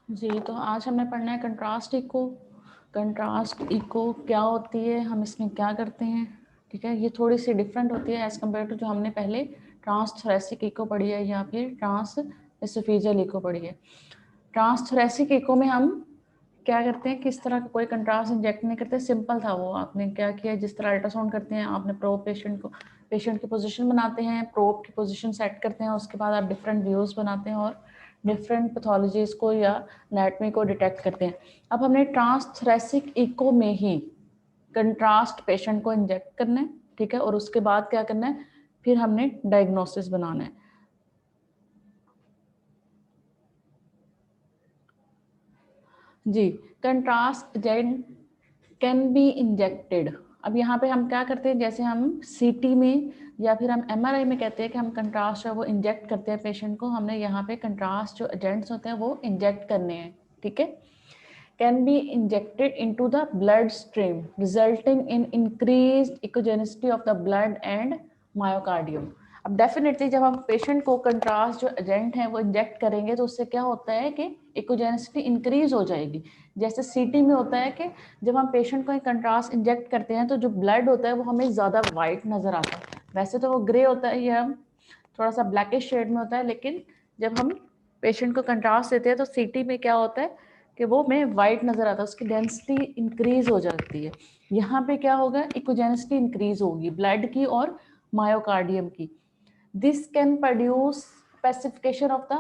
जी, तो आज हमने पढ़ना है कंट्रास्ट इको। कंट्रास्ट इको क्या होती है, हम इसमें क्या करते हैं, ठीक है। ये थोड़ी सी डिफरेंट होती है एज़ कम्पेयर टू जो हमने पहले ट्रांसथोरेसिक इको पढ़ी है या फिर ट्रांस एसोफेजियल इको पढ़ी है। ट्रांसथोरेसिक इको में हम क्या करते हैं, किस तरह का कोई कंट्रास्ट इंजेक्ट नहीं करते, सिंपल था वो। आपने क्या किया, जिस तरह अल्ट्रासाउंड करते हैं, आपने प्रोब पेशेंट की पोजीशन बनाते हैं, प्रोब की पोजीशन सेट करते हैं, उसके बाद आप डिफरेंट व्यूज़ बनाते हैं और डिफरेंट पैथोलॉजीज को या एनाटॉमी को डिटेक्ट करते हैं। अब हमने ट्रांसथोरेसिक इको में ही कंट्रास्ट पेशेंट को इंजेक्ट करना है, ठीक है, और उसके बाद क्या करना है, फिर हमने डायग्नोसिस बनाना है। जी, contrast agent can be injected. अब यहाँ पे हम क्या करते हैं, जैसे हम सीटी में या फिर हम एमआरआई में कहते हैं कि हम कंट्रास्ट है वो इंजेक्ट करते हैं पेशेंट को, हमने यहाँ पे कंट्रास्ट जो एजेंट्स होते हैं वो इंजेक्ट करने हैं, ठीक है। Can be injected into the blood stream resulting in increased echogenicity of the blood and myocardium. अब डेफिनेटली जब हम पेशेंट को कंट्रास्ट जो एजेंट है वो इंजेक्ट करेंगे तो उससे क्या होता है कि इकोजेनिसिटी इंक्रीज हो जाएगी। जैसे सीटी में होता है कि जब हम पेशेंट को कंट्रास्ट इंजेक्ट करते हैं तो जो ब्लड होता है वो हमें ज़्यादा वाइट नज़र आता है। वैसे तो वो ग्रे होता है या थोड़ा सा ब्लैकिश शेड में होता है, लेकिन जब हम पेशेंट को कंट्रास्ट देते हैं तो सीटी में क्या होता है कि वो में वाइट नज़र आता है, उसकी डेंसिटी इंक्रीज हो जाती है। यहाँ पे क्या होगा, इकोजेनिसिटी इंक्रीज होगी ब्लड की और मायोकार्डियम की। This can produce specification of the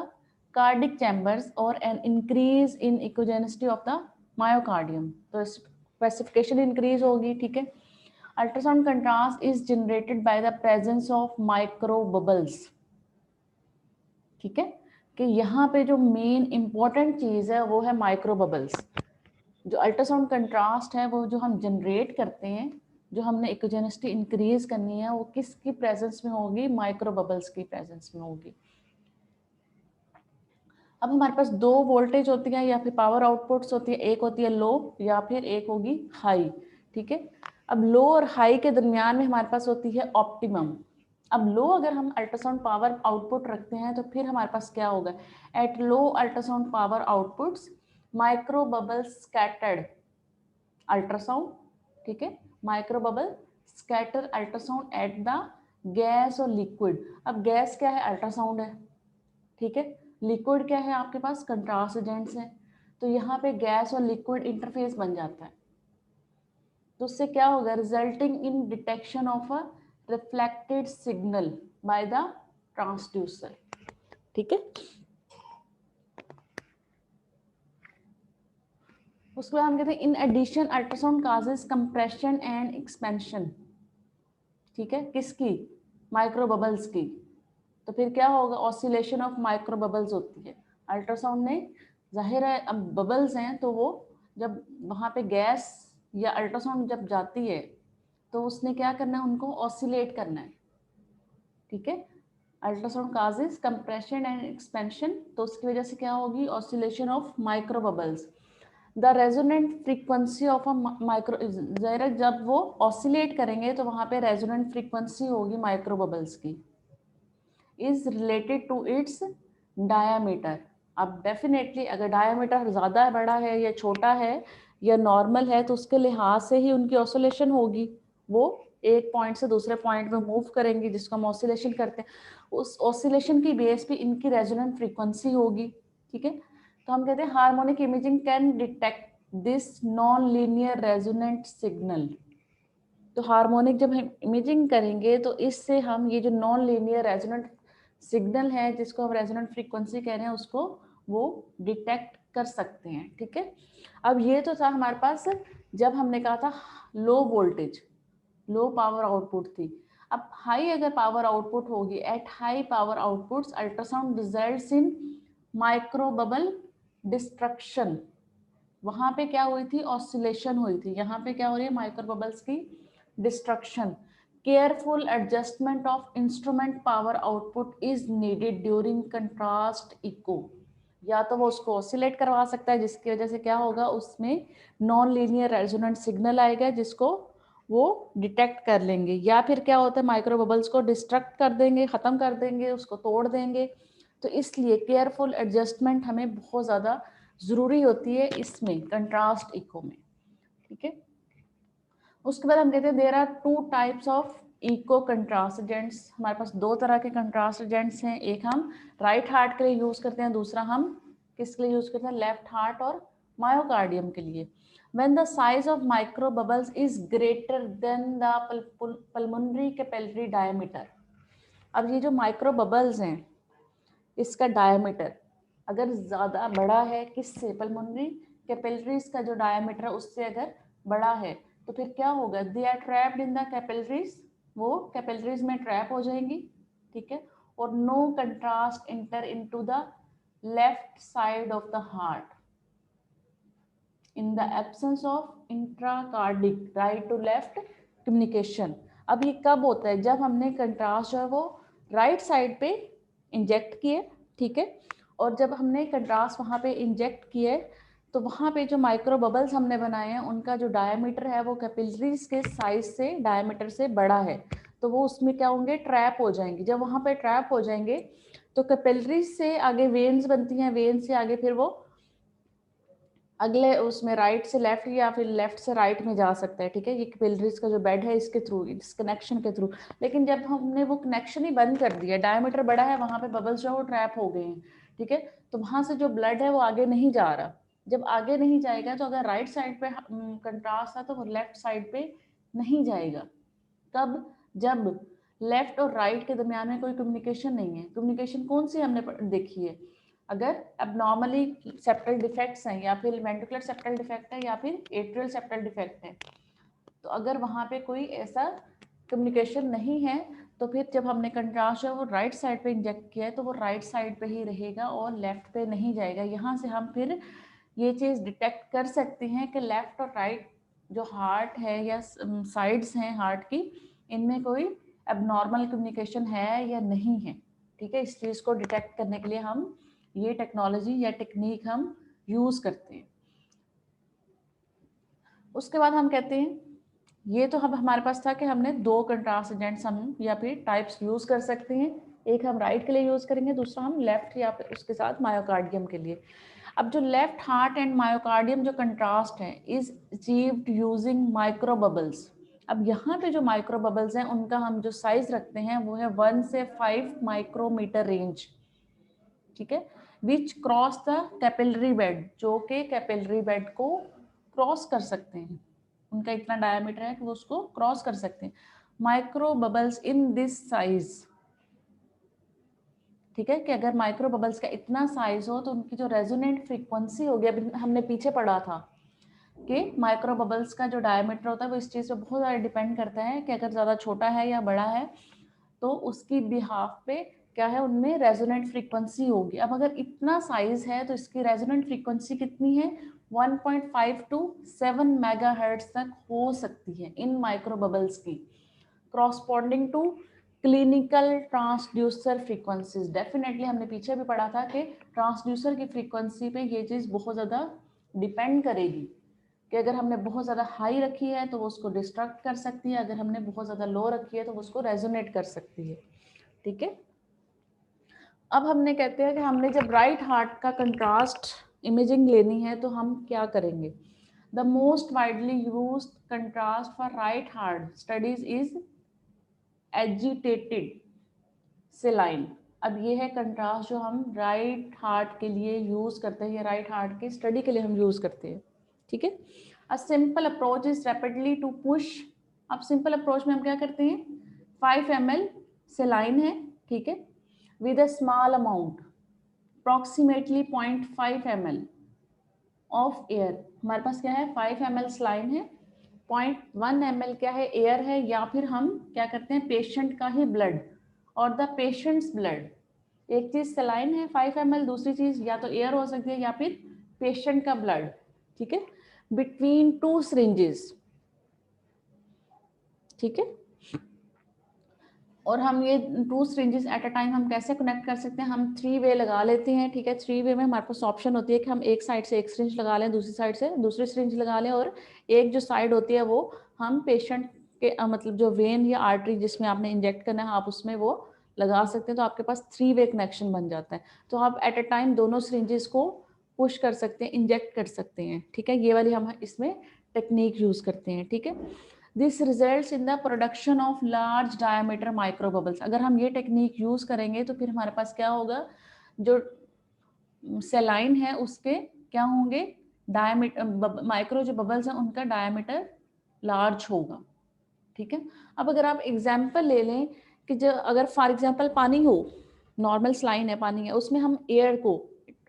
cardiac chambers or an increase in echogenicity of the myocardium. तो specification increase होगी, ठीक है। Ultrasound contrast is generated by the presence of micro bubbles, ठीक है। कि यहाँ पे जो मेन इंपॉर्टेंट चीज है वो है माइक्रो बबल्स। जो अल्ट्रासाउंड कंट्रास्ट है वो जो हम जनरेट करते हैं, जो हमने इकोजेनिसिटी इंक्रीज करनी है, वो किसकी प्रेजेंस में होगी, माइक्रो बबल्स की प्रेजेंस में होगी। अब हमारे पास दो वोल्टेज होती है या फिर पावर आउटपुट्स होती है, एक होती है लो या फिर एक होगी हाई, ठीक है। अब लो और हाई के दरमियान में हमारे पास होती है ऑप्टिमम। अब लो अगर हम अल्ट्रासाउंड पावर आउटपुट रखते हैं तो फिर हमारे पास क्या होगा, at low ultrasound power outputs micro bubble scattered ultrasound, ठीक है, micro bubble scatter ultrasound at the gas और लिक्विड। अब गैस क्या है, अल्ट्रासाउंड है, ठीक है। लिक्विड क्या है, आपके पास कंट्रास्ट एजेंट्स हैं। तो यहाँ पे गैस और लिक्विड इंटरफेस बन जाता है, तो उससे क्या होगा, resulting in detection of a reflected signal by the transducer, ठीक है। उसके बाद हम कहते हैं in addition ultrasound causes compression and expansion, ठीक है, किसकी, माइक्रो बबल्स की। तो फिर क्या होगा, ऑसिलेशन ऑफ माइक्रो बबल्स होती है अल्ट्रासाउंड में। जाहिर है अब बबल्स हैं तो वो जब वहाँ पे गैस या अल्ट्रासाउंड जब जाती है तो उसने क्या करना है, उनको ऑसिलेट करना है, ठीक है। Ultrasound causes compression and expansion, तो उसकी वजह से क्या होगी, oscillation of micro bubbles. The resonant frequency of a micro, जरा जब वो ऑसिलेट करेंगे तो वहाँ पे रेजोनेंट फ्रीक्वेंसी होगी माइक्रो बबल्स की, is related to its diameter. अब डेफिनेटली अगर डायामीटर ज़्यादा बड़ा है या छोटा है या नॉर्मल है तो उसके लिहाज से ही उनकी ऑसिलेशन होगी। वो एक पॉइंट से दूसरे पॉइंट में मूव करेंगी जिसको हम ऑसिलेशन करते हैं, उस ऑसिलेशन की बेस पे इनकी रेजोनेंट फ्रीक्वेंसी होगी, ठीक है। तो हम कहते हैं harmonic imaging can detect this non linear resonant signal. तो हार्मोनिक जब हम इमेजिंग करेंगे तो इससे हम ये जो नॉन लीनियर रेजोनेंट सिग्नल है जिसको हम रेजोनेंट फ्रीक्वेंसी कह रहे हैं उसको वो डिटेक्ट कर सकते हैं, ठीक है। अब ये तो था हमारे पास जब हमने कहा था low voltage, low power output थी। अब हाई अगर पावर आउटपुट होगी, at high power outputs ultrasound results in micro bubble destruction. वहां पे क्या हुई थी, ऑसिलेशन हुई थी। यहाँ पे क्या हो रही है, माइक्रो बबल्स की destruction. Careful adjustment of instrument power output is needed during contrast echo. या तो वो उसको ऑसिलेट करवा सकता है जिसकी वजह से क्या होगा, उसमें नॉन लीनियर रेजोनेंट सिग्नल आएगा जिसको वो डिटेक्ट कर लेंगे, या फिर क्या होता है माइक्रो बबल्स को डिस्ट्रक्ट कर देंगे, खत्म कर देंगे, उसको तोड़ देंगे। तो इसलिए केयरफुल एडजस्टमेंट हमें बहुत ज़्यादा जरूरी होती है इसमें कंट्रास्ट इको में, ठीक है। उसके बाद हम कहते हैं there are two types of echo contrast agents. हमारे पास दो तरह के कंट्रास्ट एजेंट्स हैं, एक हम राइट हार्ट के लिए यूज करते हैं, दूसरा हम किसके लिए यूज करते हैं, लेफ्ट हार्ट और मायोकार्डियम के लिए। When the size of micro bubbles is greater than the pulmonary capillary diameter। अब ये जो माइक्रो बबल्स हैं इसका डायमीटर अगर ज्यादा बड़ा है किससे, पल्मोनरी कैपिलरीज का जो डायमीटर है उससे अगर बड़ा है तो फिर क्या होगा, they are trapped in the capillaries, वो कैपिलरीज में ट्रैप हो जाएंगी, ठीक है। और no contrast enter into the left side of the heart in the absence of intracardiac right to left communication. अब ये कब होता है, जब हमने कंट्रास्ट जो है वो राइट साइड पे इंजेक्ट किए, ठीक है। और जब हमने कंट्रास्ट वहाँ पे इंजेक्ट किए तो वहाँ पे जो माइक्रो बबल्स हमने बनाए हैं उनका जो डायमीटर है वो कैपिलरीज के साइज से डायमीटर से बड़ा है, तो वो उसमें क्या होंगे, ट्रैप हो जाएंगे। जब वहाँ पे ट्रैप हो जाएंगे तो कैपिलरीज से आगे वेन्स बनती हैं, वेन से आगे फिर वो अगले उसमें राइट से लेफ्ट या फिर लेफ्ट से राइट में जा सकता है, ठीक है। ये कैपिलरीज का जो बेड है इसके थ्रू, इस कनेक्शन के थ्रू। लेकिन जब हमने वो कनेक्शन ही बंद कर दिया, डायमीटर बड़ा है, वहां पे बबल्स जो है वो ट्रैप हो गए हैं, ठीक है। तो वहां से जो ब्लड है वो आगे नहीं जा रहा। जब आगे नहीं जाएगा तो अगर राइट साइड पे कंट्रास्ट था तो वो लेफ्ट साइड पे नहीं जाएगा। कब, जब लेफ्ट और राइट के दरमियान में कोई कम्युनिकेशन नहीं है। कम्युनिकेशन कौन सी हमने देखी है, अगर एबनॉर्मली सेप्टल डिफेक्ट्स हैं या फिर वेंट्रिकुलर सेप्टल डिफेक्ट है या फिर एट्रियल सेप्टल डिफेक्ट है, तो अगर वहाँ पे कोई ऐसा कम्युनिकेशन नहीं है तो फिर जब हमने कंट्रास्ट है वो राइट साइड पे इंजेक्ट किया है तो वो राइट साइड पे ही रहेगा और लेफ्ट पे नहीं जाएगा। यहाँ से हम फिर ये चीज़ डिटेक्ट कर सकते हैं कि लेफ्ट और राइट जो हार्ट है या साइड्स हैं हार्ट की, इनमें कोई एबनॉर्मल कम्युनिकेशन है या नहीं है, ठीक है। इस चीज़ को डिटेक्ट करने के लिए हम ये टेक्नोलॉजी या टेक्निक हम यूज करते हैं। उसके बाद हम कहते हैं ये तो हमारे पास था कि हमने दो कंट्रास्ट एजेंट्स हम या फिर टाइप्स यूज कर सकते हैं, एक हम राइट के लिए यूज करेंगे, दूसरा हम लेफ्ट या फिर उसके साथ मायोकार्डियम के लिए। अब जो लेफ्ट हार्ट एंड मायोकार्डियम जो कंट्रास्ट है is achieved using micro bubbles. अब यहाँ पे जो माइक्रो बबल्स हैं उनका हम जो साइज रखते हैं वो है 1 से 5 माइक्रोमीटर रेंज, ठीक है। विच क्रॉस द कैपिलरी बेड, जो के कैपिलरी बेड को क्रॉस कर सकते हैं, उनका इतना डायमीटर है कि वो उसको क्रॉस कर सकते हैं। Micro bubbles in this size, ठीक है, कि अगर माइक्रो बबल्स का इतना साइज हो तो उनकी जो रेजोनेंट फ्रीक्वेंसी होगी, अभी हमने पीछे पढ़ा था कि माइक्रो बबल्स का जो डायमीटर होता है वो इस चीज़ पे बहुत ज़्यादा डिपेंड करता है कि अगर ज़्यादा छोटा है या बड़ा है तो उसकी बिहाफ पे क्या है, उनमें रेजोनेंट फ्रीक्वेंसी होगी। अब अगर इतना साइज है तो इसकी रेजोनेंट फ्रीक्वेंसी कितनी है, 1.5 टू 7 मेगाहर्ट्ज तक हो सकती है इन माइक्रो बबल्स की, corresponding to clinical transducer frequencies. Definitely हमने पीछे भी पढ़ा था कि ट्रांसड्यूसर की फ्रीक्वेंसी पे ये चीज़ बहुत ज़्यादा डिपेंड करेगी कि अगर हमने बहुत ज़्यादा हाई रखी है तो वो उसको डिस्ट्रक्ट कर सकती है, अगर हमने बहुत ज़्यादा लो रखी है तो वो उसको रेजोनेट कर सकती है, ठीक है। अब हमने कहते हैं कि हमने जब राइट हार्ट का कंट्रास्ट इमेजिंग लेनी है तो हम क्या करेंगे। The most widely used contrast for right heart studies is agitated सेलाइन। अब ये है कंट्रास्ट जो हम राइट हार्ट के लिए यूज करते हैं या राइट हार्ट की स्टडी के लिए हम यूज करते हैं, ठीक है। A simple approach is rapidly to push. अब सिंपल अप्रोच में हम क्या करते हैं, 5 ml सेलाइन है, ठीक है, with a small amount approximately 0.5 ml of air. हमारे पास क्या है, 5 ml सलाइन है, 0.1 ml क्या है, एयर है, या फिर हम क्या करते हैं पेशेंट का ही ब्लड और द पेशेंट्स ब्लड। एक चीज सलाइन है 5 ml, दूसरी चीज या तो एयर हो सकती है या फिर पेशेंट का ब्लड, ठीक है, बिटवीन 2 सिरिंजेस, ठीक है। और हम ये 2 सिरिंजेस एट अ टाइम हम कैसे कनेक्ट कर सकते हैं, हम 3 वे लगा लेते हैं, ठीक है। 3 वे में हमारे पास ऑप्शन होती है कि हम एक साइड से एक सिरिंज लगा लें, दूसरी साइड से दूसरी सिरिंज लगा लें, और एक जो साइड होती है वो हम पेशेंट के मतलब जो वेन या आर्टरी जिसमें आपने इंजेक्ट करना है आप उसमें वो लगा सकते हैं। तो आपके पास 3 वे कनेक्शन बन जाता है। तो आप एट अ टाइम दोनों सिरिंजेस को पुश कर सकते हैं, इंजेक्ट कर सकते हैं, ठीक है। ये वाली हम इसमें टेक्निक यूज करते हैं, ठीक है। This results in the production of large diameter micro bubbles. अगर हम ये टेक्निक यूज करेंगे तो फिर हमारे पास क्या होगा, जो सेलाइन है उसके क्या होंगे, डायमीटर, माइक्रो जो बबल्स हैं उनका डायमीटर लार्ज होगा, ठीक है। अब अगर आप एग्जाम्पल ले लें कि जो अगर फॉर एग्जाम्पल पानी हो, नॉर्मल स्लाइन है, पानी है, उसमें हम एयर को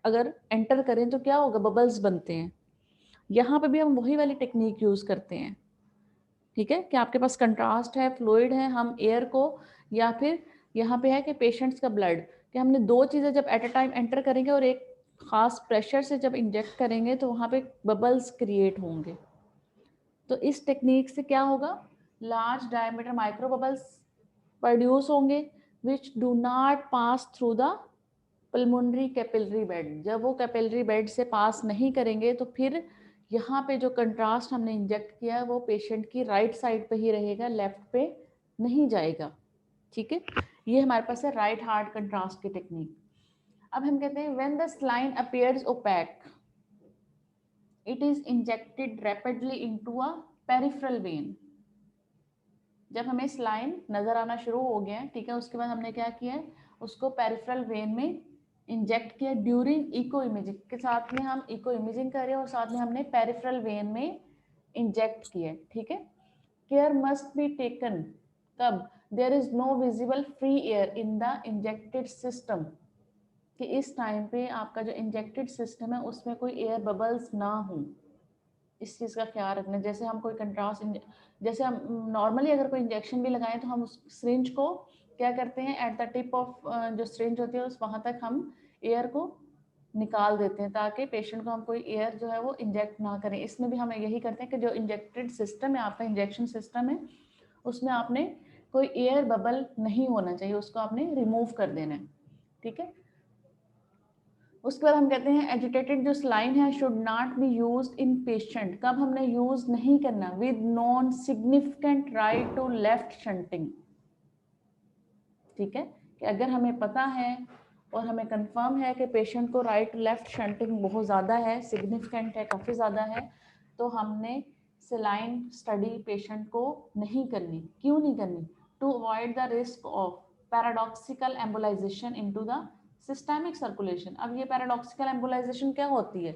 अगर एंटर करें तो क्या होगा, बबल्स बनते हैं। यहाँ पे भी हम वही वाली टेक्निक यूज करते हैं, ठीक है, कि आपके पास कंट्रास्ट है, फ्लूइड है, हम एयर को या फिर यहाँ पे है कि पेशेंट्स का ब्लड, कि हमने दो चीज़ें जब एट अ टाइम एंटर करेंगे और एक खास प्रेशर से जब इंजेक्ट करेंगे तो वहाँ पे बबल्स क्रिएट होंगे। तो इस टेक्निक से क्या होगा, large diameter micro bubbles produce होंगे which do not pass through the pulmonary capillary bed. जब वो कैपिलरी बेड से पास नहीं करेंगे तो फिर यहाँ पे जो कंट्रास्ट हमने इंजेक्ट किया है वो पेशेंट की राइट साइड पे ही रहेगा, लेफ्ट पे नहीं जाएगा, ठीक है। ये हमारे पास है राइट हार्ट कंट्रास्ट की टेक्निक। अब हम कहते हैं when the saline appears opaque it is injected rapidly into a peripheral vein. जब हमें स्लाइन नजर आना शुरू हो गया, ठीक है, उसके बाद हमने क्या किया है, उसको पेरिफेरल वेन में इंजेक्ट किया ड्यूरिंग इको इमेजिंग। के साथ में हम इको इमेजिंग कर रहे हैं और साथ में हमने पेरिफेरल वेन में इंजेक्ट किया, ठीक है। केयर मस्ट बी टेकन कब there is no visible free air in the injected system, कि इस टाइम पे आपका जो इंजेक्टेड सिस्टम है उसमें कोई एयर बबल्स ना हो, इस चीज़ का ख्याल रखना। जैसे हम कोई कंट्रास्ट, जैसे हम नॉर्मली अगर कोई इंजेक्शन भी लगाएं तो हम उस सिरिंज को क्या करते हैं, एट द टिप ऑफ जो सिरिंज होती है उस वहाँ तक हम एयर को निकाल देते हैं ताकि पेशेंट को हम कोई एयर जो है वो इंजेक्ट ना करें। इसमें भी हम यही करते हैं कि जो इंजेक्टेड सिस्टम है, आपका इंजेक्शन सिस्टम है, उसमें आपने कोई एयर बबल नहीं होना चाहिए, उसको आपने रिमूव कर देना है, ठीक है। उसके बाद हम कहते हैं एजिटेटेड जो स्लाइन है should not be used in patient. कब हमने यूज नहीं करना, with non significant right to left shunting, ठीक है, कि अगर हमें पता है और हमें कंफर्म है कि पेशेंट को राइट टू लेफ्ट शंटिंग बहुत ज़्यादा है, सिग्निफिकेंट है, काफ़ी ज़्यादा है, तो हमने सेलाइन स्टडी पेशेंट को नहीं करनी। क्यों नहीं करनी, to avoid the risk of paradoxical embolization into the systemic circulation. अब ये पैराडॉक्सिकल एम्बोलाइजेशन क्या होती है,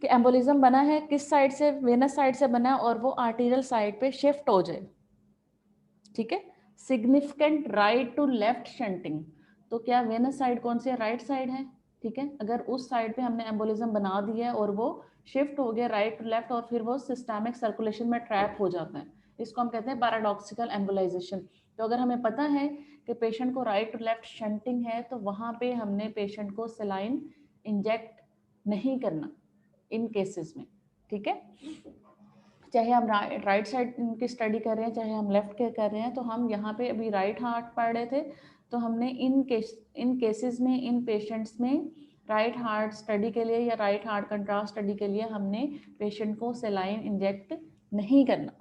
कि एम्बोलिज्म बना है किस साइड से, वेनस साइड से बना है और वो आर्टीरियल साइड पे शिफ्ट हो जाए, ठीक है। Significant right to left shunting, तो क्या वेनस साइड कौन सी है, राइट साइड है, ठीक है। अगर उस साइड पे हमने एम्बोलिज्म बना दिया है और वो शिफ्ट हो गया राइट टू लेफ्ट और फिर वो सिस्टेमिक सर्कुलेशन में ट्रैप हो जाता है, इसको हम कहते हैं पैराडॉक्सिकल एम्बोलाइजेशन। तो अगर हमें पता है कि पेशेंट को राइट टू लेफ्ट शंटिंग है तो वहाँ पे हमने पेशेंट को सेलाइन इंजेक्ट नहीं करना इन केसेस में, ठीक है। चाहे हम राइट साइड की स्टडी कर रहे हैं चाहे हम लेफ्ट के कर रहे हैं, तो हम यहाँ पे अभी राइट हार्ट पढ़ रहे थे, तो हमने इन केसेस में, इन पेशेंट्स में राइट हार्ट स्टडी के लिए या राइट हार्ट कंट्रास्ट स्टडी के लिए हमने पेशेंट को सेलाइन इंजेक्ट नहीं करना।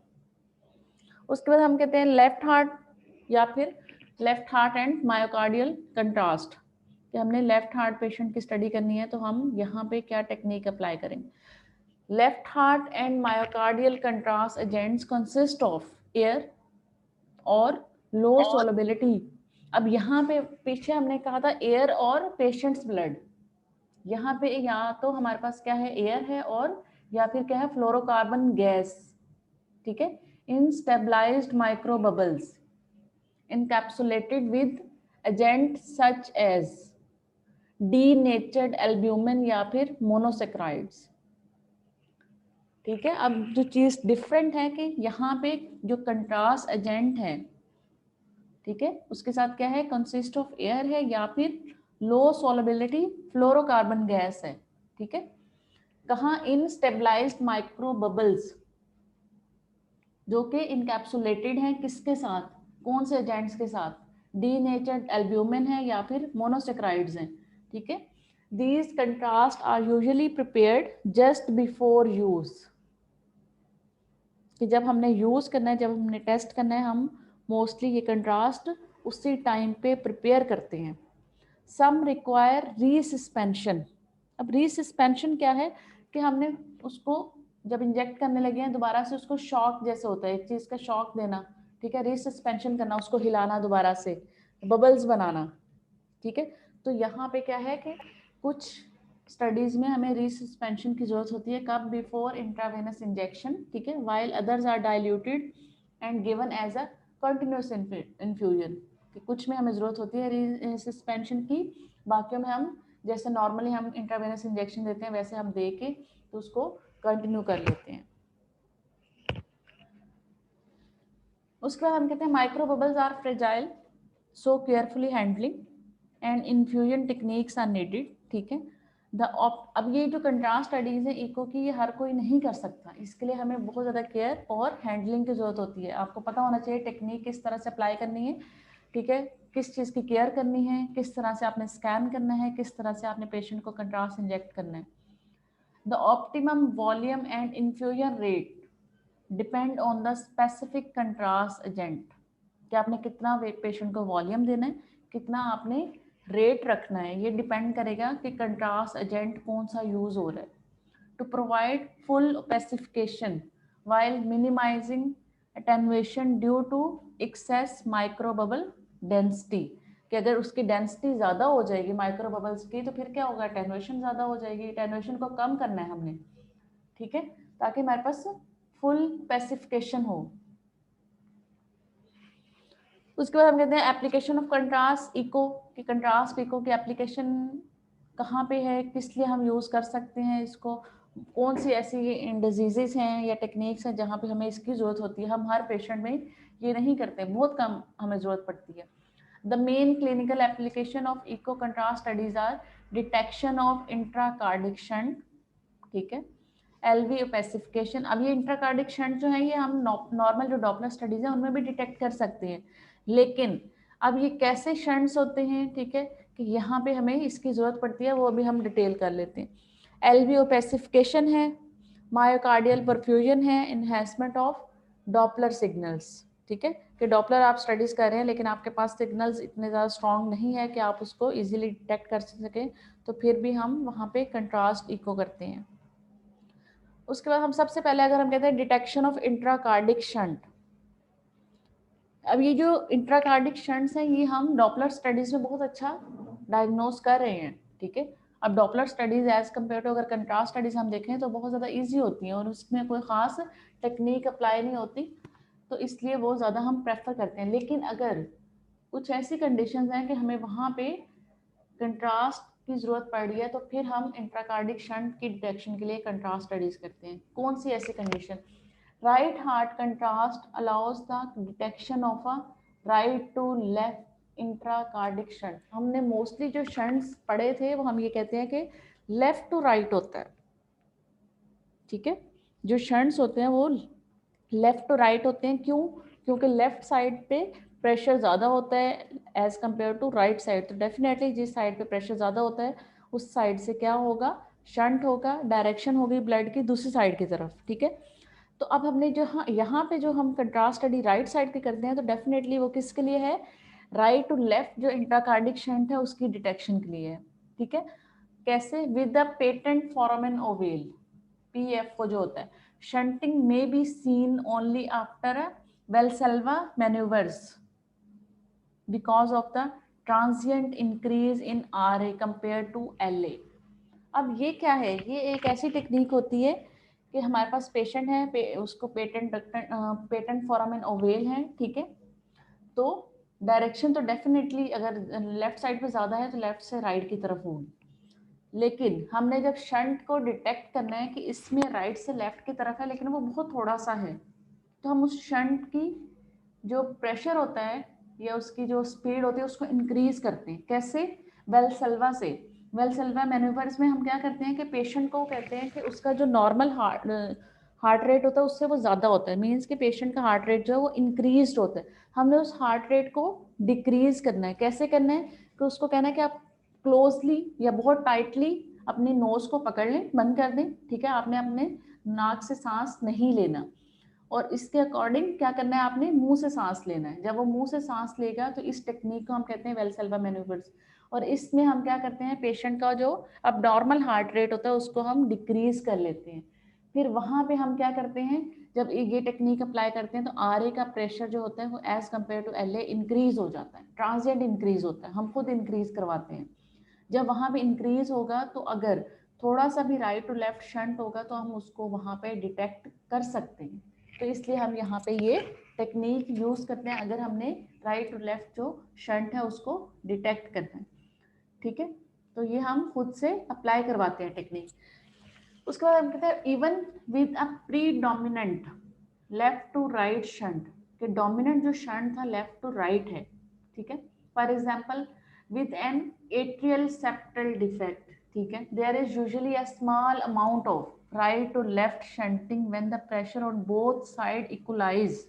उसके बाद हम कहते हैं लेफ्ट हार्ट या फिर left heart and myocardial contrast, कि हमने लेफ्ट हार्ट पेशेंट की स्टडी करनी है तो हम यहाँ पे क्या टेक्निक अप्लाई करेंगे। Left heart and myocardial contrast agents consist of air और low solubility। अब यहाँ पे पीछे हमने कहा था एयर और पेशेंट्स ब्लड, यहाँ पे या तो हमारे पास क्या है, एयर है और या फिर क्या है, फ्लोरोकार्बन गैस, ठीक है। In stabilised micro bubbles encapsulated with agent such as denatured albumin या फिर मोनोसेक्राइड्स, ठीक है। अब जो चीज डिफरेंट है कि यहाँ पे जो कंट्रास्ट एजेंट है, ठीक है, उसके साथ क्या है, कंसिस्ट ऑफ एयर है या फिर लो सोलबिलिटी फ्लोरोकार्बन गैस है, ठीक है। कहाँ, इन स्टेबलाइज्ड माइक्रो बबल्स जो कि इनकैप्सुलेटेड हैं किसके साथ, कौन से एजेंट्स के साथ, डीनेचर्ड एल्ब्यूमिन है या फिर मोनोसेक्राइड्स हैं, ठीक है। These contrast are usually prepared just before use, कि जब हमने यूज़ करना है, जब हमने टेस्ट करना है, हम मोस्टली ये कंट्रास्ट उसी टाइम पे प्रिपेयर करते हैं। सम रिक्वायर रीसस्पेंशन अब रीसस्पेंशन क्या है कि हमने उसको जब इंजेक्ट करने लगे हैं दोबारा से उसको शॉक जैसे होता है, एक चीज का शॉक देना, ठीक है, रीसस्पेंशन करना, उसको हिलाना दोबारा से, बबल्स बनाना, ठीक है। तो यहाँ पे क्या है कि कुछ स्टडीज में हमें रीसस्पेंशन की जरूरत होती है, कब, बिफोर इंट्रावेनस इंजेक्शन, ठीक है, while others are diluted and given as a continuous infusion, कि कुछ में हमें जरूरत होती है रीसस्पेंशन की, बाकियों में हम जैसे नॉर्मली हम इंट्रावेनस इंजेक्शन देते हैं वैसे हम दे के तो उसको कंटिन्यू कर लेते हैं। उसके बाद हम कहते हैं micro bubbles are fragile, so carefully handling and infusion techniques are needed, ठीक है। अब ये जो कंट्रास्ट स्टडीज है इको की, ये हर कोई नहीं कर सकता, इसके लिए हमें बहुत ज़्यादा केयर और हैंडलिंग की जरूरत होती है। आपको पता होना चाहिए टेक्निक किस तरह से अप्लाई करनी है, ठीक है, किस चीज़ की केयर करनी है, किस तरह से आपने स्कैन करना है, किस तरह से आपने पेशेंट को कंट्रास्ट इंजेक्ट करना है। The optimum volume and infusion rate depend on the specific contrast agent, कि आपने कितना पेशेंट को वॉल्यूम देना है, कितना आपने रेट रखना है, ये डिपेंड करेगा कि कंट्रास्ट एजेंट कौन सा यूज हो रहा है। To provide full specification while minimizing attenuation due to excess microbubble density, कि अगर उसकी डेंसिटी ज़्यादा हो जाएगी माइक्रो बबल्स की तो फिर क्या होगा, अटेनुएशन ज़्यादा हो जाएगी, अटेनुएशन को कम करना है हमने, ठीक है, ताकि हमारे पास फुल स्पेसिफिकेशन हो। उसके बाद हम कहते हैं एप्लीकेशन ऑफ कंट्रास्ट इको, कि कंट्रास्ट इको की एप्लीकेशन कहाँ पे है, किस लिए हम यूज़ कर सकते हैं इसको, कौन सी ऐसी डिजीजेस हैं या टेक्निक्स हैं जहाँ पे हमें इसकी ज़रूरत होती है। हम हर पेशेंट में ये नहीं करते, बहुत कम हमें ज़रूरत पड़ती है। The main clinical application of echo contrast studies are detection of intracardiac shunt, ठीक है, एलवी ओपेसिफिकेशन। अब ये इंट्राकार्डिक शंट जो है ये हम नॉर्मल जो डॉपलर स्टडीज है उनमें भी डिटेक्ट कर सकते हैं, लेकिन अब ये कैसे शंट्स होते हैं, ठीक है, कि यहाँ पे हमें इसकी जरूरत पड़ती है, वो भी हम डिटेल कर लेते हैं। एलवी ओपेसिफिकेशन है, मायोकार्डियल परफ्यूजन है, इन्हेंसमेंट ऑफ डॉपलर सिग्नल्स, ठीक है, कि डॉपलर आप स्टडीज कर रहे हैं लेकिन आपके पास सिग्नल्स इतने ज़्यादा स्ट्रॉन्ग नहीं है कि आप उसको इजीली डिटेक्ट कर सकें, तो फिर भी हम वहाँ पे कंट्रास्ट इको करते हैं। उसके बाद हम सबसे पहले अगर हम कहते हैं डिटेक्शन ऑफ इंट्राकार्डिक शंट, अब ये जो इंट्राकार्डिक शंट्स हैं ये हम डॉपलर स्टडीज में बहुत अच्छा डायग्नोस कर रहे हैं, ठीक है। अब Doppler studies as compare to अगर कंट्रास्ट स्टडीज हम देखें तो बहुत ज़्यादा ईजी होती हैं और उसमें कोई ख़ास टेक्निक अप्लाई नहीं होती, तो इसलिए वो ज़्यादा हम प्रेफर करते हैं। लेकिन अगर कुछ ऐसी कंडीशंस हैं कि हमें वहाँ पे कंट्रास्ट की जरूरत पड़ रही है तो फिर हम इंट्राकार्डिक शंट की डिटेक्शन के लिए कंट्रास्ट स्टडीज करते हैं। कौन सी ऐसी condition, right heart contrast allows the detection of a right to left intracardiac shunt. हमने मोस्टली जो शंट्स पढ़े थे वो हम ये कहते हैं कि लेफ्ट टू राइट होता है, ठीक है, जो शंट्स होते हैं वो लेफ्ट टू राइट होते हैं। क्यों, क्योंकि लेफ्ट साइड पे प्रेशर ज़्यादा होता है as compare to right side, तो डेफिनेटली जिस साइड पे प्रेशर ज़्यादा होता है उस साइड से क्या होगा, शंट होगा, डायरेक्शन होगी ब्लड की दूसरी साइड की तरफ, ठीक है। तो अब हमने जो यहाँ पे जो हम कंट्रास्ट स्टडी राइट साइड की करते हैं तो डेफिनेटली वो किसके लिए है, राइट टू लेफ्ट जो इंट्राकार्डिक शंट है उसकी डिटेक्शन के लिए है, ठीक है। कैसे, with the patent foramen ovale, PFO जो होता है, शंटिंग में be seen only after Valsalva manoeuvres because of the transient increase in RA compared to LA। अब ये क्या है, ये एक ऐसी टेक्निक होती है कि हमारे पास पेशेंट है, उसको पेटेंट फोरामेन ओवेल है, ठीक है, तो डायरेक्शन तो डेफिनेटली अगर लेफ्ट साइड पे ज़्यादा है तो लेफ्ट से राइट की तरफ होगी, लेकिन हमने जब शंट को डिटेक्ट करना है कि इसमें राइट से लेफ्ट की तरफ है लेकिन वो बहुत थोड़ा सा है, तो हम उस शंट की जो प्रेशर होता है या उसकी जो स्पीड होती है उसको इंक्रीज करते हैं। कैसे, वेलसेल्वा से, वेलसेल्वा मैन्यूवर्स में हम क्या करते हैं कि पेशेंट को कहते हैं कि उसका जो नॉर्मल हार्ट रेट होता है उससे वो ज़्यादा होता है, मीन्स कि पेशेंट का हार्ट रेट जो है वो इंक्रीज होता है, हमने उस हार्ट रेट को डिक्रीज करना है। कैसे करना है, कि उसको कहना है कि आप क्लोजली या बहुत टाइटली अपनी नोज को पकड़ लें, बंद कर दें, ठीक है, आपने अपने नाक से सांस नहीं लेना और इसके अकॉर्डिंग क्या करना है, आपने मुंह से सांस लेना है। जब वो मुंह से सांस लेगा तो इस टेक्निक को हम कहते हैं वेलसेल्वा मैन्यूवर्स। और इसमें हम क्या करते हैं, पेशेंट का जो अब नॉर्मल हार्ट रेट होता है उसको हम डिक्रीज कर लेते हैं। फिर वहां पे हम क्या करते हैं, जब ये टेक्निक अप्लाई करते हैं तो आरए का प्रेशर जो होता है वो as compare to LA increase हो जाता है, ट्रांजिएंट इंक्रीज होता है, हम खुद इंक्रीज करवाते हैं। जब वहां पे इंक्रीज होगा तो अगर थोड़ा सा भी राइट टू लेफ्ट शंट होगा तो हम उसको वहां पे डिटेक्ट कर सकते हैं। तो इसलिए हम यहाँ पे ये टेक्निक यूज करते हैं अगर हमने राइट टू लेफ्ट जो शंट है उसको डिटेक्ट करना है। ठीक है, तो ये हम खुद से अप्लाई करवाते हैं टेक्निक। उसके बाद हम कहते हैं even with a predominant left to right shunt, कि डोमिनेंट जो शंट था लेफ्ट टू राइट है। ठीक है, for example with an atrial septal defect, ठीक है, there is usually a small amount of right to left shunting when the pressure on both side equalize.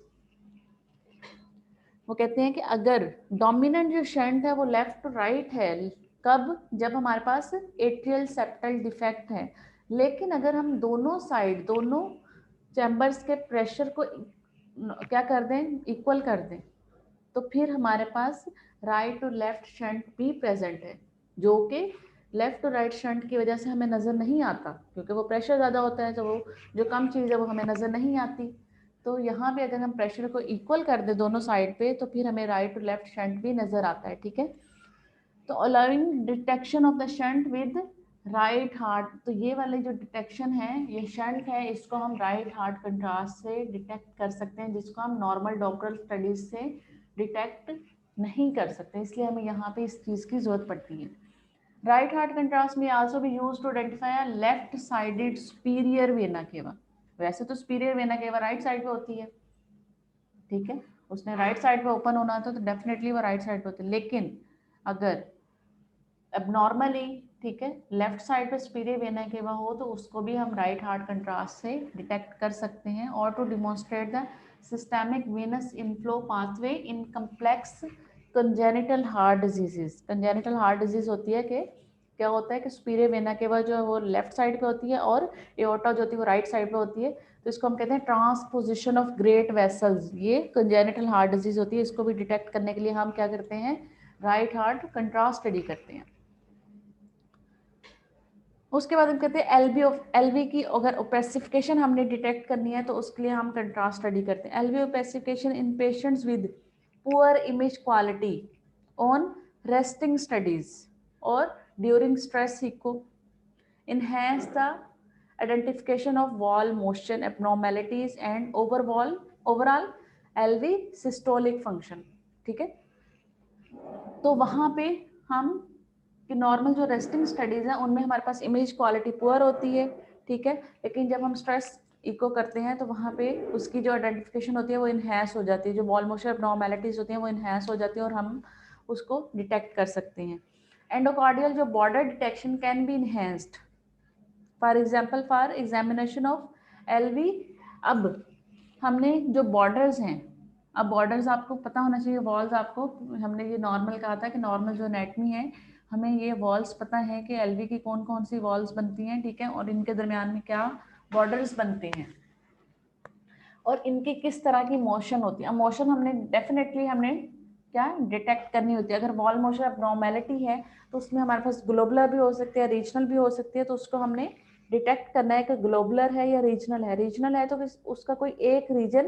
वो कहते हैं कि अगर डोमिनेंट जो शंट है वो लेफ्ट टू राइट है, कब, जब हमारे पास एट्रियल सेप्टल डिफेक्ट है, लेकिन अगर हम दोनों साइड दोनों चैम्बर्स के प्रेशर को क्या कर दें, इक्वल कर दें, तो फिर हमारे पास राइट टू लेफ्ट शंट भी प्रेजेंट है, जो कि लेफ्ट टू राइट शंट की वजह से हमें नज़र नहीं आता, क्योंकि वो प्रेशर ज़्यादा होता है, तो वो जो कम चीज़ है वो हमें नज़र नहीं आती। तो यहाँ पे अगर हम प्रेशर को इक्वल कर दें दोनों साइड पे तो फिर हमें राइट टू लेफ्ट शंट भी नज़र आता है। ठीक है, तो allowing detection of the shunt with right heart, तो ये वाले जो डिटेक्शन है, ये शंट है, इसको हम राइट हार्ट कंट्रास्ट से डिटेक्ट कर सकते हैं, जिसको हम नॉर्मल डॉप्लर स्टडीज से डिटेक्ट नहीं कर सकते, इसलिए हमें यहाँ पे इस चीज़ की जरूरत पड़ती है। राइट हार्ट कंट्रास्ट में also be use to identify a left sided superior vena cava. वैसे तो superior vena cava right side पे होती है, ठीक है, उसने राइट साइड पे ओपन होना था तो डेफिनेटली वो राइट साइड पे होती है, लेकिन अगर एबनॉर्मली, ठीक है, लेफ्ट साइड पे सुपीरियर वेना केवा हो तो उसको भी हम राइट हार्ट कंट्रास्ट से डिटेक्ट कर सकते हैं। और to demonstrate the systemic venous inflow pathway in complex congenital heart diseases. Congenital heart disease होती है कि क्या होता है कि सुपीरियर वेना केवा जो है वो लेफ्ट साइड पे होती है और एओर्टा जो होती है वो राइट साइड पे होती है, तो इसको हम कहते हैं ट्रांसपोजिशन ऑफ ग्रेट वेसल्स। ये कंजेनिटल हार्ट डिजीज होती है, इसको भी डिटेक्ट करने के लिए हम क्या करते हैं, राइट हार्ट कंट्रास्ट स्टडी करते हैं। उसके बाद हम कहते हैं एलवी की अगर ओपेसिफिकेशन हमने डिटेक्ट करनी है तो उसके लिए हम कंट्रास्ट स्टडी करते हैं। LV opacification in patients with poor image quality on resting studies और during stress echo enhance the identification of wall motion abnormalities and overall LV systolic function। ठीक है, तो वहां पे हम कि नॉर्मल जो रेस्टिंग स्टडीज हैं उनमें हमारे पास इमेज क्वालिटी पुअर होती है, ठीक है, लेकिन जब हम स्ट्रेस इको करते हैं तो वहाँ पे उसकी जो आइडेंटिफिकेशन होती है वो इन्हेंस हो जाती है, जो वॉल मोशन एबनॉर्मैलिटीज होती हैं वो इन्हेंस हो जाती है और हम उसको डिटेक्ट कर सकते हैं। एंडोकार्डियल जो border detection can be enhanced, for example for examination of LV. अब हमने जो बॉर्डर्स हैं, अब बॉर्डर्स आपको पता होना चाहिए, वॉल्स आपको, हमने ये नॉर्मल कहा था कि नॉर्मल जो एनेटमी है हमें ये वॉल्स पता है कि एलवी की कौन कौन सी वॉल्स बनती हैं, ठीक है, और इनके दरमियान में क्या बॉर्डर्स बनते हैं और इनकी किस तरह की मोशन होती है। अब मोशन हमने डेफिनेटली हमने क्या डिटेक्ट करनी होती है। अगर वॉल मोशन एब्नॉर्मैलिटी है तो उसमें हमारे पास ग्लोबुलर भी हो सकती है, रीजनल भी हो सकती है, तो उसको हमने डिटेक्ट करना है कि ग्लोबुलर है या रीजनल है। रीजनल है तो उसका कोई एक रीजन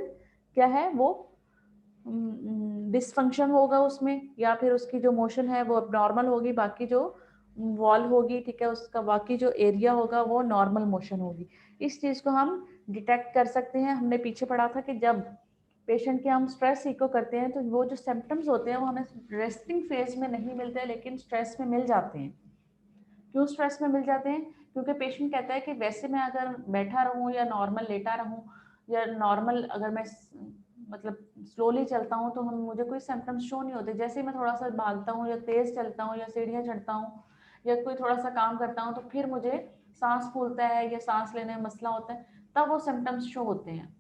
क्या है वो डिसफंक्शन होगा उसमें, या फिर उसकी जो मोशन है वो नॉर्मल होगी, बाकी जो वॉल होगी, ठीक है, उसका बाकी जो एरिया होगा वो नॉर्मल मोशन होगी। इस चीज़ को हम डिटेक्ट कर सकते हैं। हमने पीछे पढ़ा था कि जब पेशेंट के हम स्ट्रेस इको करते हैं तो वो जो सिम्टम्स होते हैं वो हमें रेस्टिंग फेज में नहीं मिलते हैं लेकिन स्ट्रेस में मिल जाते हैं। क्यों स्ट्रेस में मिल जाते हैं? क्योंकि पेशेंट कहता है कि वैसे मैं अगर बैठा रहूं या नॉर्मल लेटा रहूं या नॉर्मल अगर मैं मतलब स्लोली चलता हूं तो हम मुझे कोई सिम्टम्स शो नहीं होते। जैसे ही मैं थोड़ा सा भागता हूं या तेज चलता हूं या सीढ़ियां चढ़ता हूं या कोई थोड़ा सा काम करता हूं तो फिर मुझे सांस फूलता है या सांस लेने में मसला होता है, तब वो सिम्टम्स शो होते हैं।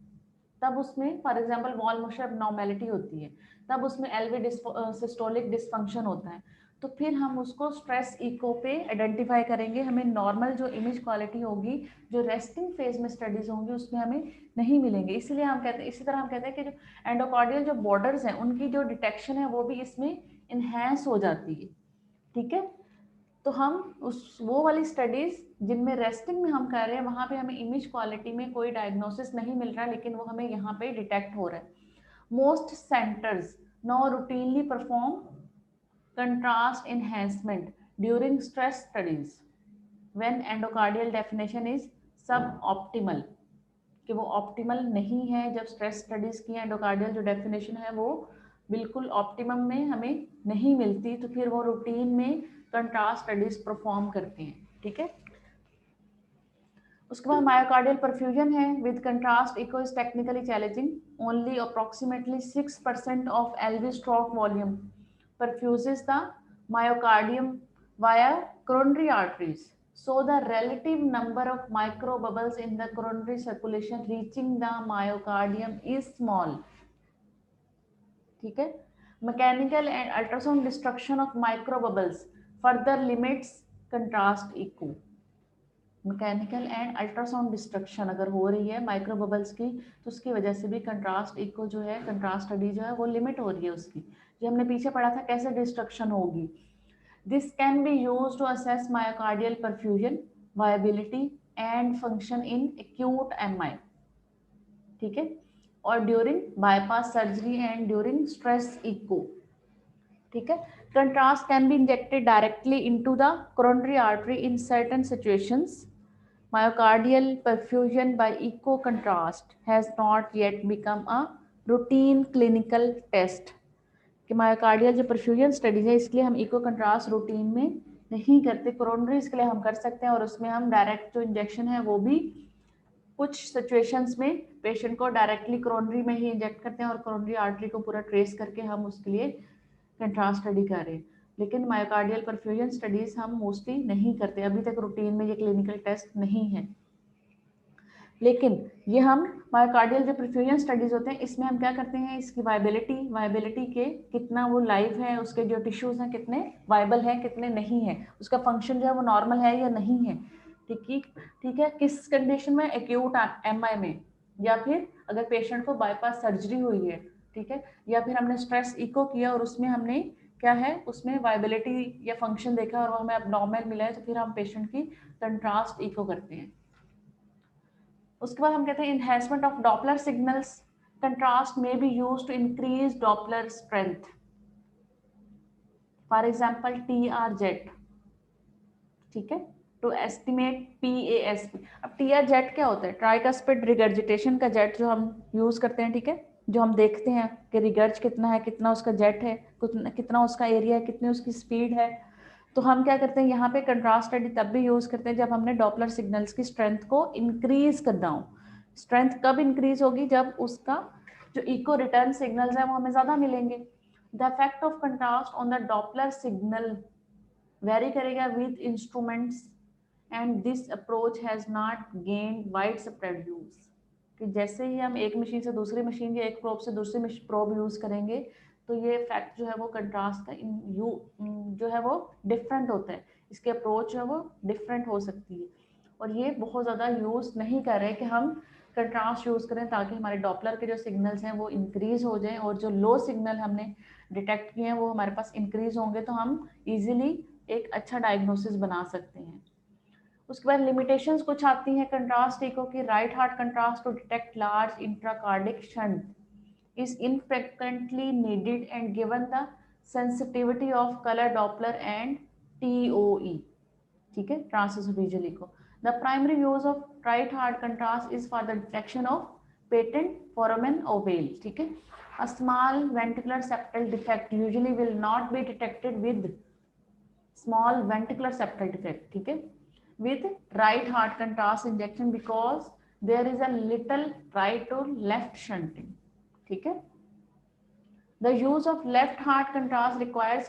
तब उसमें फॉर एग्जांपल वॉल मोशन एब्नॉर्मैलिटी होती है, तब उसमें एलवी सिस्टोलिक डिसफंक्शन होता है। तो फिर हम उसको स्ट्रेस इको पे आइडेंटिफाई करेंगे। हमें नॉर्मल जो इमेज क्वालिटी होगी जो रेस्टिंग फेज में स्टडीज होंगी उसमें हमें नहीं मिलेंगे। इसीलिए हम कहते हैं, इसी तरह हम कहते हैं कि जो एंडोकार्डियल जो बॉर्डर्स हैं उनकी जो डिटेक्शन है वो भी इसमें इन्हेंस हो जाती है। ठीक है। तो हम उस वो वाली स्टडीज जिनमें रेस्टिंग में हम कर रहे हैं वहां पे हमें इमेज क्वालिटी में कोई डायग्नोसिस नहीं मिल रहा, लेकिन वो हमें यहाँ पे डिटेक्ट हो रहा है. Most centres now routinely perform contrast enhancement during stress studies when endocardial definition is सब ऑप्टिमल, कि वो ऑप्टिमल नहीं है. जब स्ट्रेस स्टडीज की एंडोकार्डियल जो डेफिनेशन है वो बिल्कुल ऑप्टिमम में हमें नहीं मिलती, तो फिर वो रूटीन में कंट्रास्ट स्टडीज परफॉर्म करते हैं. ठीक है. उसके बाद मायोकार्डियल परफ्यूजन है with contrast echo is technically challenging. Only approximately 6% of LV stroke volume perfuses the myocardium via coronary arteries. So the relative number of micro bubbles in the coronary circulation reaching the myocardium is small. ठीक है. Mechanical and ultrasound destruction of micro bubbles further limits contrast echo. Mechanical and ultrasound destruction अगर हो रही है micro bubbles की, तो उसकी वजह से भी कंट्रास्ट इको जो है, कंट्रास्ट स्टडी जो है वो लिमिट हो रही है उसकी. जो हमने पीछे पढ़ा था कैसे डिस्ट्रक्शन होगी. This can be used to assess myocardial perfusion viability and function in acute MI. ठीक है. और during bypass surgery and during stress echo. ठीक है. Contrast can be injected directly into the coronary artery in certain situations. Myocardial perfusion by echo contrast has not yet become a routine clinical test. कि myocardial जो perfusion studies है इसके लिए हम eco contrast routine में नहीं करते. कोरोनरीज के लिए हम कर सकते हैं और उसमें हम डायरेक्ट जो इंजेक्शन है वो भी कुछ सिचुएशंस में पेशेंट को डायरेक्टली कोरोनरी में ही इंजेक्ट करते हैं और कोरोनरी आर्टरी को पूरा ट्रेस करके हम उसके लिए कंट्रास्ट स्टडी कर रहे हैं. लेकिन मायोकार्डियल परफ्यूजन स्टडीज हम मोस्टली नहीं करते, अभी तक रूटीन में ये क्लिनिकल टेस्ट नहीं है. लेकिन ये हम मायोकार्डियल जो परफ्यूजन स्टडीज होते हैं इसमें हम क्या करते हैं, इसकी वायबिलिटी के कितना वो लाइव है, उसके जो टिश्यूज हैं कितने वायबल हैं कितने नहीं है, उसका फंक्शन जो है वो नॉर्मल है या नहीं है. ठीक है. किस कंडीशन में, एक्यूट एमआई में, या फिर अगर पेशेंट को बाईपास सर्जरी हुई है. ठीक है. या फिर हमने स्ट्रेस इको किया और उसमें हमने क्या है उसमें वायबिलिटी या फंक्शन देखा और वो हमें अबनॉर्मल मिला है, तो फिर हम पेशेंट की कंट्रास्ट इको करते हैं. उसके बाद हम कहते हैं enhancement of Doppler signals. Contrast may be used to increase Doppler strength. For example TR jet. ठीक है. To estimate PASP. अब TR-जेट क्या होता है, ट्राइकस्पिड रिगर्जिटेशन का जेट जो हम यूज करते हैं. ठीक है. जो हम देखते हैं कि रिगर्ज कितना है, कितना उसका जेट है, कितना उसका एरिया है, कितनी उसकी स्पीड है. तो हम क्या करते हैं यहाँ पे कंट्रास्ट स्टडी तब भी यूज करते हैं जब हमने डॉपलर सिग्नल्स की स्ट्रेंथ को इंक्रीज करना हो. स्ट्रेंथ कब इंक्रीज होगी, जब उसका जो इको रिटर्न सिग्नल्स है वो हमें ज्यादा मिलेंगे. The effect of contrast on the Doppler signal vary करेगा with instruments and this approach has not gained wide spread use. कि जैसे ही हम एक मशीन से दूसरी मशीन या एक प्रोब से दूसरी प्रोब यूज करेंगे तो ये फैक्ट जो है वो कंट्रास्ट का जो है वो डिफरेंट होता है, इसके अप्रोच जो है वो डिफरेंट हो सकती है. और ये बहुत ज़्यादा यूज़ नहीं कर रहे कि हम कंट्रास्ट यूज़ करें ताकि हमारे डॉपलर के जो सिग्नल्स हैं वो इंक्रीज़ हो जाएं और जो लो सिग्नल हमने डिटेक्ट किए हैं वो हमारे पास इंक्रीज़ होंगे, तो हम इजीली एक अच्छा डायग्नोसिस बना सकते हैं. उसके बाद लिमिटेशंस कुछ आती हैं कंट्रास्ट इको की. Right heart contrast to detect large intracardiac shunt is infrequently needed and given the sensitivity of color Doppler and TOE. ठीक है. Transesophageal echo. The primary use of right heart contrast is for the detection of patent foramen ovale. ठीक है. A small ventricular septal defect usually will not be detected with small ventricular septal defect. ठीक है. With right heart contrast injection because there is a little right to left shunting. ठीक है. The use of left heart contrast requires